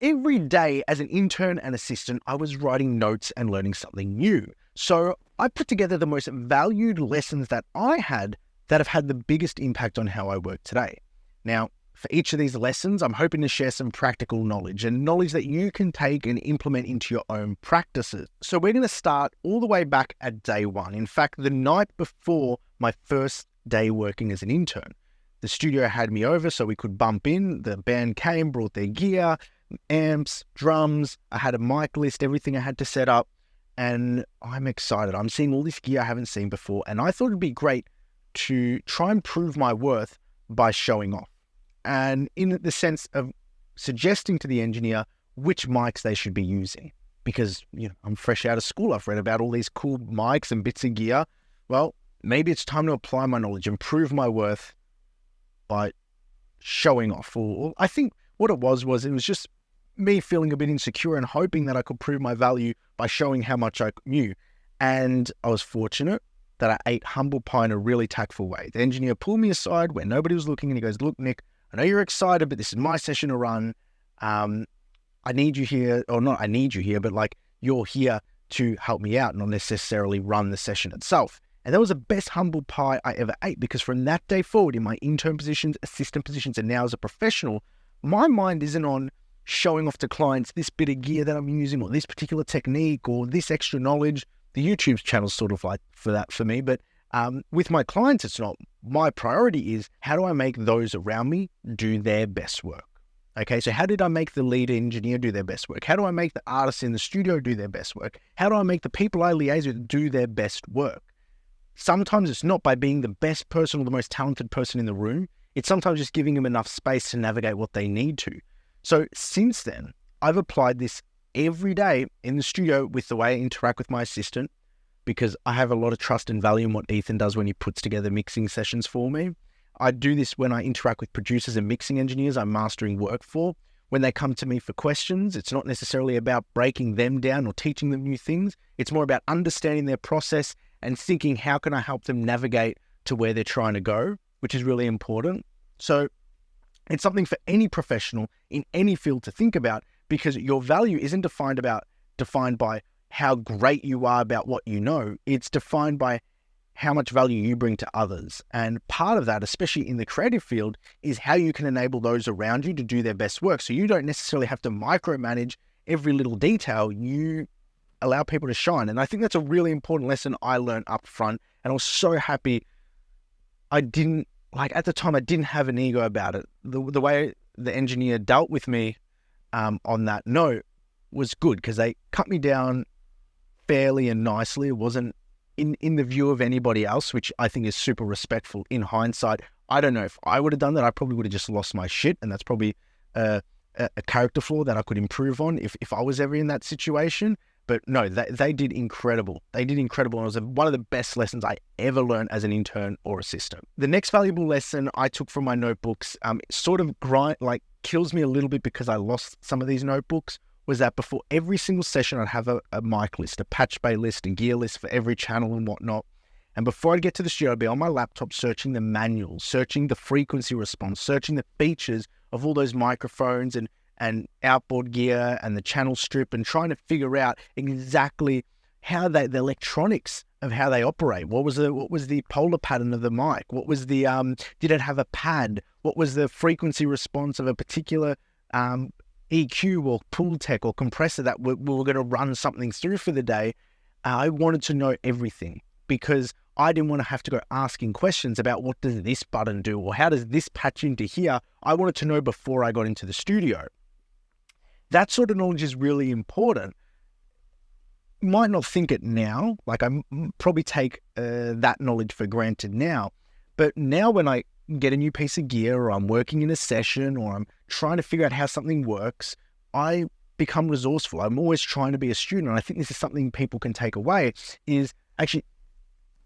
Every day as an intern and assistant, I was writing notes and learning something new. So I put together the most valued lessons that I had that have had the biggest impact on how I work today. Now, for each of these lessons, I'm hoping to share some practical knowledge and knowledge that you can take and implement into your own practices. So we're going to start all the way back at day one. In fact, the night before my first day working as an intern. The studio had me over so we could bump in. The band came, brought their gear, amps, drums. I had a mic list, everything I had to set up. And I'm excited. I'm seeing all this gear I haven't seen before. And I thought it'd be great to try and prove my worth by showing off. And in the sense of suggesting to the engineer which mics they should be using. Because, I'm fresh out of school. I've read about all these cool mics and bits of gear. Well, maybe it's time to apply my knowledge and prove my worth by showing off. Or I think what it was it was just me feeling a bit insecure and hoping that I could prove my value by showing how much I knew. And I was fortunate that I ate humble pie in a really tactful way. The engineer pulled me aside when nobody was looking and he goes, "Look, Nick, I know you're excited, but this is my session to run. I need you here, or not I need you here, but you're here to help me out, not necessarily run the session itself." And that was the best humble pie I ever ate, because from that day forward in my intern positions, assistant positions, and now as a professional, my mind isn't on showing off to clients this bit of gear that I'm using or this particular technique or this extra knowledge. The YouTube channel's sort of like for that for me, but with my clients, it's not. My priority is how do I make those around me do their best work? Okay, so how did I make the lead engineer do their best work? How do I make the artists in the studio do their best work? How do I make the people I liaise with do their best work? Sometimes it's not by being the best person or the most talented person in the room. It's sometimes just giving them enough space to navigate what they need to. So since then, I've applied this every day in the studio with the way I interact with my assistant, because I have a lot of trust and value in what Ethan does when he puts together mixing sessions for me. I do this when I interact with producers and mixing engineers I'm mastering work for. When they come to me for questions, it's not necessarily about breaking them down or teaching them new things. It's more about understanding their process and thinking, how can I help them navigate to where they're trying to go, which is really important. So it's something for any professional in any field to think about, because your value isn't defined by how great you are about what you know. It's defined by how much value you bring to others. And part of that, especially in the creative field, is how you can enable those around you to do their best work. So you don't necessarily have to micromanage every little detail. You allow people to shine. And I think that's a really important lesson I learned up front. And I was so happy at the time, I didn't have an ego about it. The way the engineer dealt with me on that note was good, because they cut me down fairly and nicely. It wasn't in the view of anybody else, which I think is super respectful in hindsight. I don't know if I would have done that. I probably would have just lost my shit. And that's probably a character flaw that I could improve on if I was ever in that situation. But no, they did incredible. They did incredible. And it was one of the best lessons I ever learned as an intern or assistant. The next valuable lesson I took from my notebooks, sort of kills me a little bit because I lost some of these notebooks, was that before every single session, I'd have a mic list, a patch bay list and gear list for every channel and whatnot. And before I'd get to the studio, I'd be on my laptop searching the manuals, searching the frequency response, searching the features of all those microphones and outboard gear and the channel strip, and trying to figure out exactly how the electronics of how they operate. What was the polar pattern of the mic? What was the did it have a pad? What was the frequency response of a particular EQ or pool tech or compressor that we were going to run something through for the day? I wanted to know everything, because I didn't want to have to go asking questions about what does this button do or how does this patch into here. I wanted to know before I got into the studio. That sort of knowledge is really important. You might not think it now, I probably take that knowledge for granted now. But now when I get a new piece of gear, or I'm working in a session, or I'm trying to figure out how something works, I become resourceful. I'm always trying to be a student. And I think this is something people can take away, is actually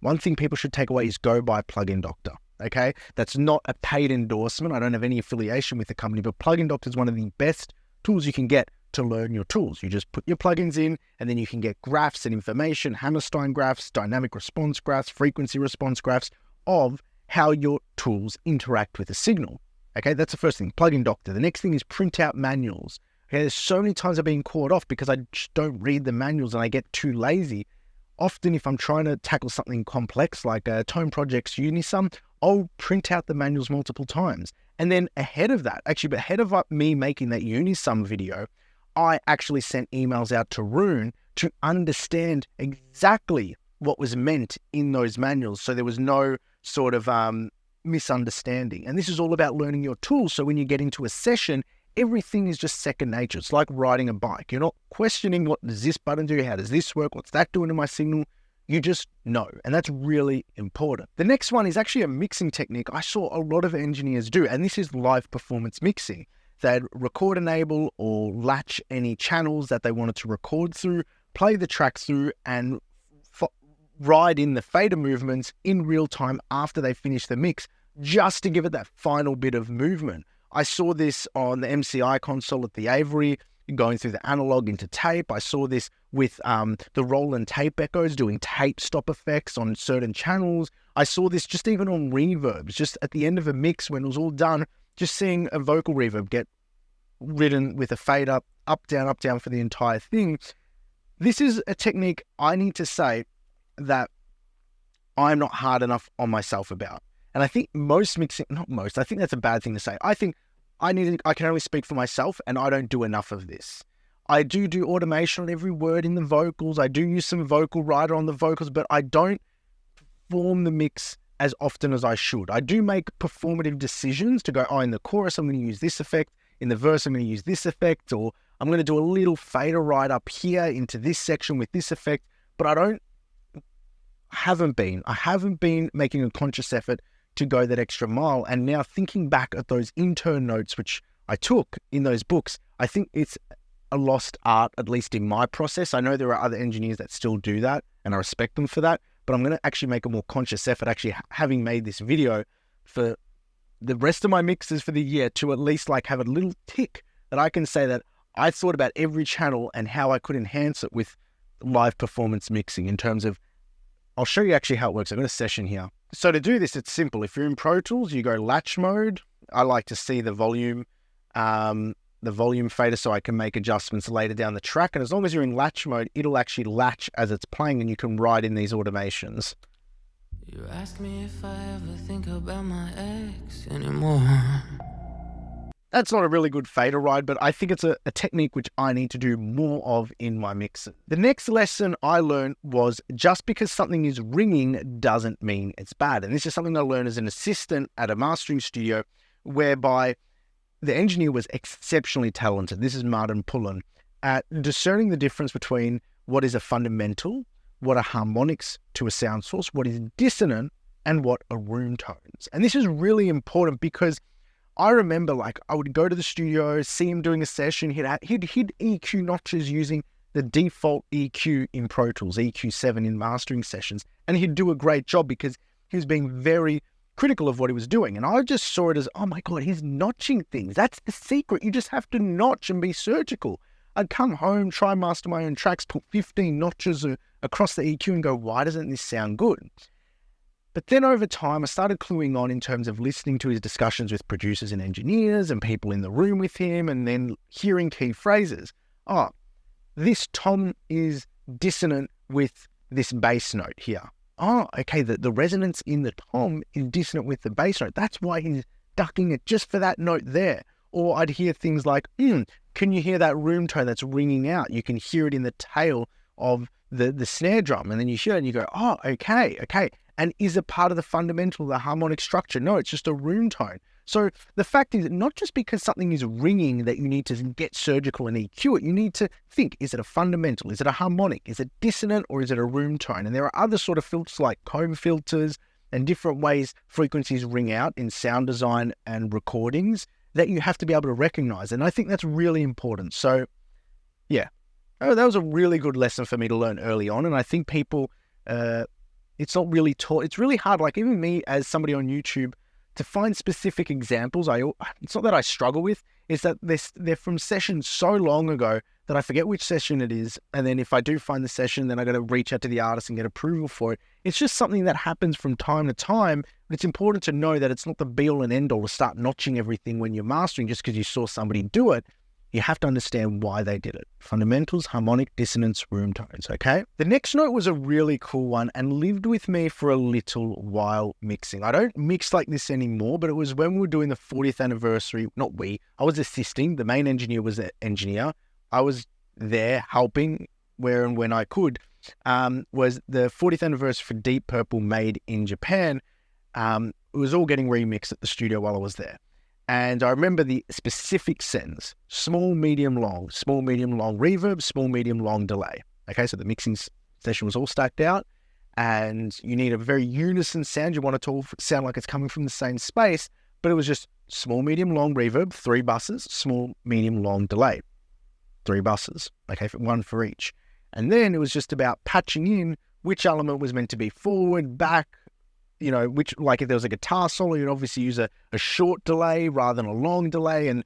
one thing people should take away is go buy Plugin Doctor. Okay. That's not a paid endorsement. I don't have any affiliation with the company, but Plugin Doctor is one of the best tools you can get to learn your tools. You just put your plugins in, and then you can get graphs and information, Hammerstein graphs, dynamic response graphs, frequency response graphs of how your tools interact with a signal. Okay, that's the first thing, Plugin Doctor. The next thing is print out manuals. Okay, there's so many times I've been caught off because I just don't read the manuals and I get too lazy. Often if I'm trying to tackle something complex like Tone Project's Unisum, I'll print out the manuals multiple times. And then ahead of me making that Unisum video, I actually sent emails out to Rune to understand exactly what was meant in those manuals. So there was no sort of misunderstanding. And this is all about learning your tools. So when you get into a session, everything is just second nature. It's like riding a bike. You're not questioning what does this button do? How does this work? What's that doing to my signal? You just know. And that's really important. The next one is actually a mixing technique I saw a lot of engineers do. And this is live performance mixing. They'd record enable or latch any channels that they wanted to record through, play the track through, and ride in the fader movements in real time after they finish the mix, just to give it that final bit of movement. I saw this on the MCI console at the Avery, going through the analog into tape. I saw this with the Roland tape echoes, doing tape stop effects on certain channels. I saw this just even on reverbs, just at the end of a mix when it was all done, just seeing a vocal reverb get ridden with a fade up, up, down for the entire thing. This is a technique I need to say that I'm not hard enough on myself about. And I think most mixing, not most, I think that's a bad thing to say. I think I can only speak for myself, and I don't do enough of this. I do automation on every word in the vocals. I do use some vocal writer on the vocals, but I don't perform the mix as often as I should. I do make performative decisions to go, in the chorus, I'm going to use this effect. In the verse, I'm going to use this effect, or I'm going to do a little fader right up here into this section with this effect. But I haven't been making a conscious effort to go that extra mile. And now thinking back at those intern notes, which I took in those books, I think it's a lost art, at least in my process. I know there are other engineers that still do that, and I respect them for that, but I'm going to actually make a more conscious effort, actually having made this video, for the rest of my mixes for the year, to at least like have a little tick that I can say that I thought about every channel and how I could enhance it with live performance mixing in terms of, I'll show you actually how it works. I've got a session here. So to do this, it's simple. If you're in Pro Tools, you go latch mode. I like to see the volume fader so I can make adjustments later down the track. And as long as you're in latch mode, it'll actually latch as it's playing and you can write in these automations. You ask me if I ever think about my ex anymore. That's not a really good fader ride, but I think it's a technique which I need to do more of in my mixes. The next lesson I learned was just because something is ringing doesn't mean it's bad. And this is something I learned as an assistant at a mastering studio, whereby the engineer was exceptionally talented. This is Martin Pullen, at discerning the difference between what is a fundamental, what are harmonics to a sound source, what is dissonant, and what are room tones. And this is really important because I remember, like, I would go to the studio, see him doing a session, he'd EQ notches using the default EQ in Pro Tools, EQ7 in mastering sessions, and he'd do a great job because he was being very critical of what he was doing. And I just saw it as, oh my God, he's notching things. That's the secret. You just have to notch and be surgical. I'd come home, try and master my own tracks, put 15 notches across the EQ and go, why doesn't this sound good? But then over time, I started cluing on in terms of listening to his discussions with producers and engineers and people in the room with him, and then hearing key phrases. Oh, this tom is dissonant with this bass note here. Oh, okay, the resonance in the tom is dissonant with the bass note. That's why he's ducking it just for that note there. Or I'd hear things like, can you hear that room tone that's ringing out? You can hear it in the tail of the snare drum. And then you hear it and you go, oh, okay. And is it part of the fundamental, the harmonic structure? No, it's just a room tone. So the fact is that not just because something is ringing that you need to get surgical and EQ it, you need to think, is it a fundamental? Is it a harmonic? Is it dissonant, or is it a room tone? And there are other sort of filters like comb filters and different ways frequencies ring out in sound design and recordings that you have to be able to recognize. And I think that's really important. So yeah, that was a really good lesson for me to learn early on. And I think people, it's not really taught. It's really hard, like even me as somebody on YouTube, to find specific examples. It's not that I struggle with, it's that they're from sessions so long ago that I forget which session it is. And then if I do find the session, then I got to reach out to the artist and get approval for it. It's just something that happens from time to time. But it's important to know that it's not the be all and end all to start notching everything when you're mastering just because you saw somebody do it. you have to understand why they did it. Fundamentals, harmonic, dissonance, room tones, okay? The next note was a really cool one and lived with me for a little while mixing. I don't mix like this anymore, but it was when we were doing the 40th anniversary, not we, I was assisting, the main engineer was the engineer. I was there helping where and when I could, was the 40th anniversary for Deep Purple made in Japan. It was all getting remixed at the studio while I was there. And I remember the specific settings: small, medium, long reverb, small, medium, long delay. Okay, so the mixing session was all stacked out, and you need a very unison sound. You want it to all sound like it's coming from the same space, but it was just small, medium, long reverb, 3 buses, small, medium, long delay, 3 buses, okay, one for each. And then it was just about patching in which element was meant to be forward, back, you know, which, like if there was a guitar solo, you'd obviously use a short delay rather than a long delay, and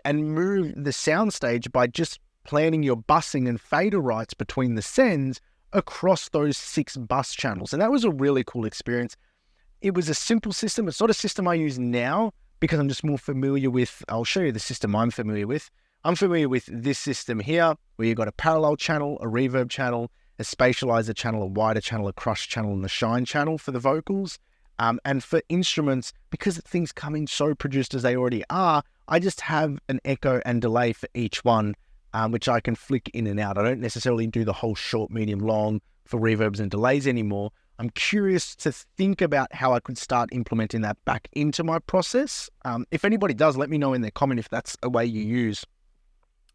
move the soundstage by just planning your bussing and fader rights between the sends across those 6 bus channels. And that was a really cool experience. It was a simple system. It's not a system I use now because I'm just more familiar with, I'll show you the system I'm familiar with. I'm familiar with this system here, where you've got a parallel channel, a reverb channel, a spatializer channel, a wider channel, a crush channel, and a shine channel for the vocals. And for instruments, because things come in so produced as they already are, I just have an echo and delay for each one, which I can flick in and out. I don't necessarily do the whole short, medium, long for reverbs and delays anymore. I'm curious to think about how I could start implementing that back into my process. If anybody does, let me know in their comment if that's a way you use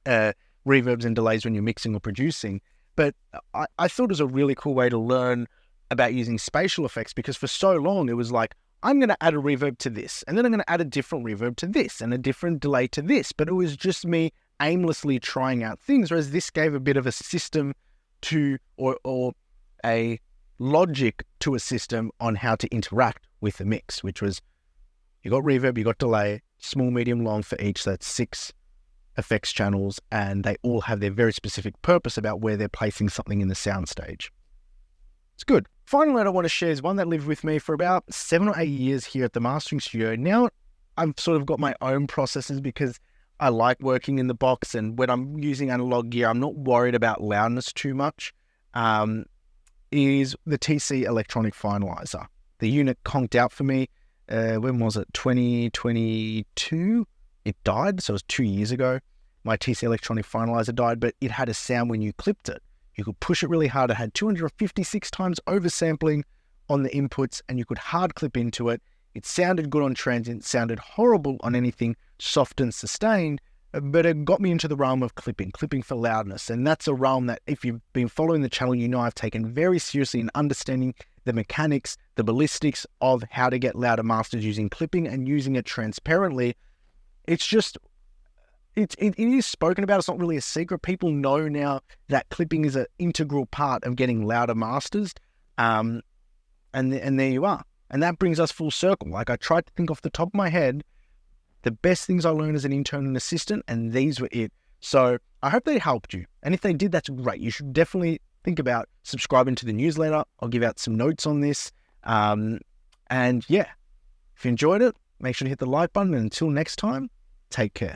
reverbs and delays when you're mixing or producing. But I thought it was a really cool way to learn about using spatial effects, because for so long it was like, I'm going to add a reverb to this, and then I'm going to add a different reverb to this, and a different delay to this. But it was just me aimlessly trying out things, whereas this gave a bit of a system to, or a logic to a system on how to interact with the mix, which was, you got reverb, you got delay, small, medium, long for each. So that's 6 effects channels, and they all have their very specific purpose about where they're placing something in the soundstage. It's good. Final note I want to share is one that lived with me for about 7 or 8 years here at the mastering studio. Now I've sort of got my own processes because I like working in the box, and when I'm using analog gear, I'm not worried about loudness too much. Is the TC electronic finalizer. The unit conked out for me. When was it? 2022? It died, so it was 2 years ago. My TC electronic finalizer died, but it had a sound when you clipped it. You could push it really hard. It had 256 times oversampling on the inputs, and you could hard clip into it. It sounded good on transient, sounded horrible on anything soft and sustained, but it got me into the realm of clipping for loudness. And that's a realm that, if you've been following the channel, you know I've taken very seriously in understanding the mechanics, the ballistics of how to get louder masters using clipping and using it transparently. It's just, it is spoken about. It's not really a secret. People know now that clipping is an integral part of getting louder masters. And there you are. And that brings us full circle. Like, I tried to think off the top of my head the best things I learned as an intern and assistant, and these were it. So I hope they helped you. And if they did, that's great. You should definitely think about subscribing to the newsletter. I'll give out some notes on this. And yeah, if you enjoyed it, make sure to hit the like button. And until next time, take care.